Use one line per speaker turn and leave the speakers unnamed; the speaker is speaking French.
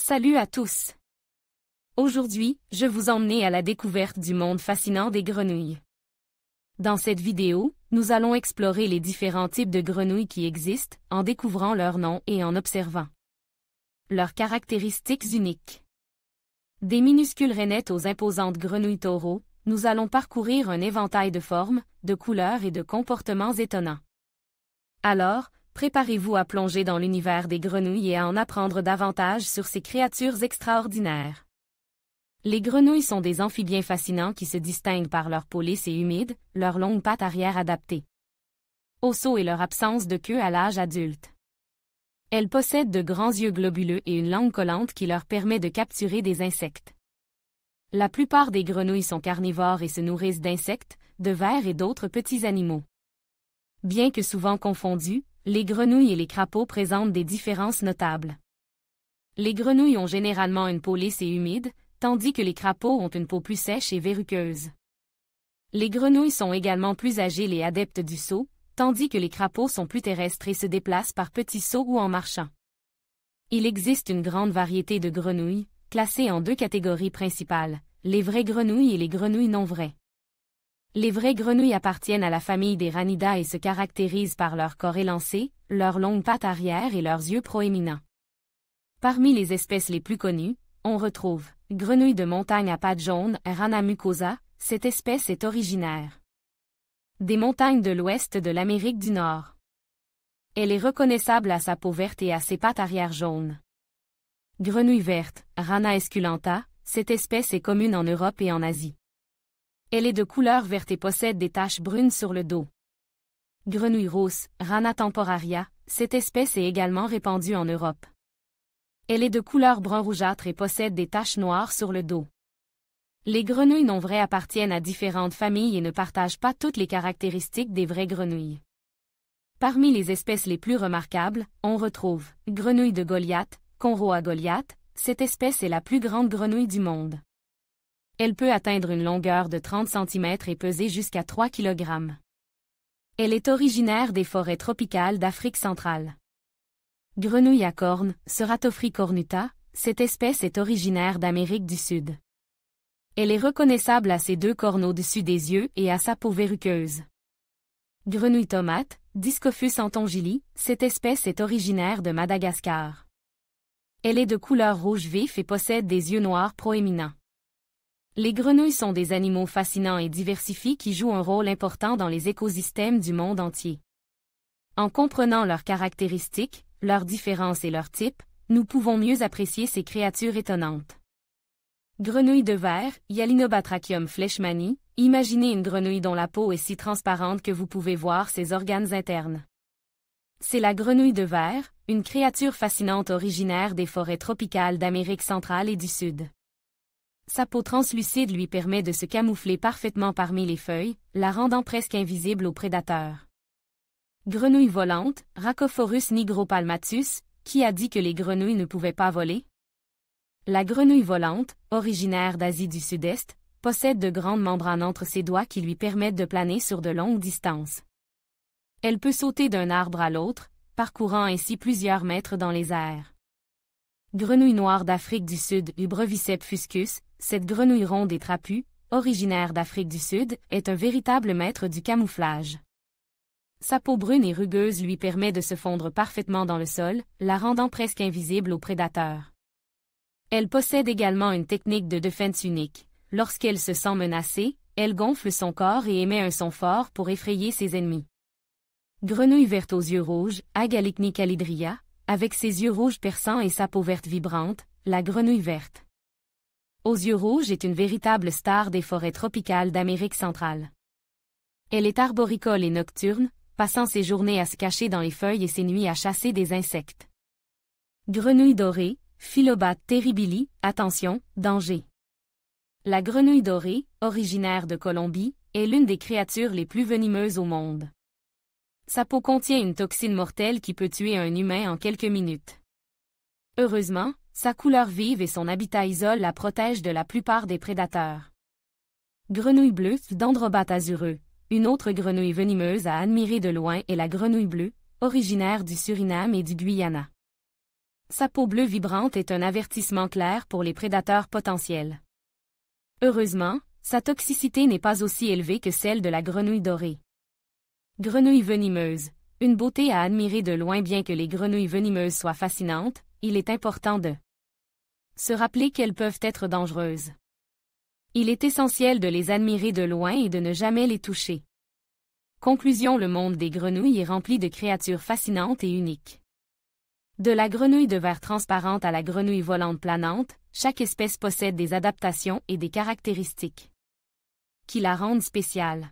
Salut à tous! Aujourd'hui, je vous emmène à la découverte du monde fascinant des grenouilles. Dans cette vidéo, nous allons explorer les différents types de grenouilles qui existent, en découvrant leurs noms et en observant leurs caractéristiques uniques. Des minuscules rainettes aux imposantes grenouilles taureaux, nous allons parcourir un éventail de formes, de couleurs et de comportements étonnants. Alors, préparez-vous à plonger dans l'univers des grenouilles et à en apprendre davantage sur ces créatures extraordinaires. Les grenouilles sont des amphibiens fascinants qui se distinguent par leur peau lisse et humide, leurs longues pattes arrière adaptées au saut et leur absence de queue à l'âge adulte. Elles possèdent de grands yeux globuleux et une langue collante qui leur permet de capturer des insectes. La plupart des grenouilles sont carnivores et se nourrissent d'insectes, de vers et d'autres petits animaux. Bien que souvent confondus, les grenouilles et les crapauds présentent des différences notables. Les grenouilles ont généralement une peau lisse et humide, tandis que les crapauds ont une peau plus sèche et verruqueuse. Les grenouilles sont également plus agiles et adeptes du saut, tandis que les crapauds sont plus terrestres et se déplacent par petits sauts ou en marchant. Il existe une grande variété de grenouilles, classées en deux catégories principales, les vraies grenouilles et les grenouilles non vraies. Les vraies grenouilles appartiennent à la famille des Ranidae et se caractérisent par leur corps élancé, leurs longues pattes arrière et leurs yeux proéminents. Parmi les espèces les plus connues, on retrouve grenouille de montagne à pattes jaunes, Rana mucosa. Cette espèce est originaire des montagnes de l'ouest de l'Amérique du Nord. Elle est reconnaissable à sa peau verte et à ses pattes arrière jaunes. Grenouille verte, Rana esculenta. Cette espèce est commune en Europe et en Asie. Elle est de couleur verte et possède des taches brunes sur le dos. Grenouille rousse, Rana temporaria. Cette espèce est également répandue en Europe. Elle est de couleur brun rougeâtre et possède des taches noires sur le dos. Les grenouilles non vraies appartiennent à différentes familles et ne partagent pas toutes les caractéristiques des vraies grenouilles. Parmi les espèces les plus remarquables, on retrouve grenouille de Goliath, Conroa goliath. Cette espèce est la plus grande grenouille du monde. Elle peut atteindre une longueur de 30 cm et peser jusqu'à 3 kg. Elle est originaire des forêts tropicales d'Afrique centrale. Grenouille à cornes, Ceratophrys cornuta. Cette espèce est originaire d'Amérique du Sud. Elle est reconnaissable à ses deux cornes au-dessus des yeux et à sa peau verruqueuse. Grenouille tomate, Discophus antongili. Cette espèce est originaire de Madagascar. Elle est de couleur rouge vif et possède des yeux noirs proéminents. Les grenouilles sont des animaux fascinants et diversifiés qui jouent un rôle important dans les écosystèmes du monde entier. En comprenant leurs caractéristiques, leurs différences et leurs types, nous pouvons mieux apprécier ces créatures étonnantes. Grenouille de verre, Yalinobatrachium fleishmani. Imaginez une grenouille dont la peau est si transparente que vous pouvez voir ses organes internes. C'est la grenouille de verre, une créature fascinante originaire des forêts tropicales d'Amérique centrale et du Sud. Sa peau translucide lui permet de se camoufler parfaitement parmi les feuilles, la rendant presque invisible aux prédateurs. Grenouille volante, Rhacophorus nigropalmatus. Qui a dit que les grenouilles ne pouvaient pas voler? La grenouille volante, originaire d'Asie du Sud-Est, possède de grandes membranes entre ses doigts qui lui permettent de planer sur de longues distances. Elle peut sauter d'un arbre à l'autre, parcourant ainsi plusieurs mètres dans les airs. Grenouille noire d'Afrique du Sud, Ubrevicep fuscus. Cette grenouille ronde et trapue, originaire d'Afrique du Sud, est un véritable maître du camouflage. Sa peau brune et rugueuse lui permet de se fondre parfaitement dans le sol, la rendant presque invisible aux prédateurs. Elle possède également une technique de défense unique. Lorsqu'elle se sent menacée, elle gonfle son corps et émet un son fort pour effrayer ses ennemis. Grenouille verte aux yeux rouges, Agalicni calidria. Avec ses yeux rouges perçants et sa peau verte vibrante, la grenouille verte aux yeux rouges est une véritable star des forêts tropicales d'Amérique centrale. Elle est arboricole et nocturne, passant ses journées à se cacher dans les feuilles et ses nuits à chasser des insectes. Grenouille dorée, Philobates terribili. Attention, danger. La grenouille dorée, originaire de Colombie, est l'une des créatures les plus venimeuses au monde. Sa peau contient une toxine mortelle qui peut tuer un humain en quelques minutes. Heureusement, sa couleur vive et son habitat isole la protègent de la plupart des prédateurs. Grenouille bleue, Dendrobate azureux. Une autre grenouille venimeuse à admirer de loin est la grenouille bleue, originaire du Suriname et du Guyana. Sa peau bleue vibrante est un avertissement clair pour les prédateurs potentiels. Heureusement, sa toxicité n'est pas aussi élevée que celle de la grenouille dorée. Grenouille venimeuse. Une beauté à admirer de loin. Bien que les grenouilles venimeuses soient fascinantes, il est important de se rappeler qu'elles peuvent être dangereuses. Il est essentiel de les admirer de loin et de ne jamais les toucher. Conclusion: le monde des grenouilles est rempli de créatures fascinantes et uniques. De la grenouille de verre transparente à la grenouille volante planante, chaque espèce possède des adaptations et des caractéristiques qui la rendent spéciale.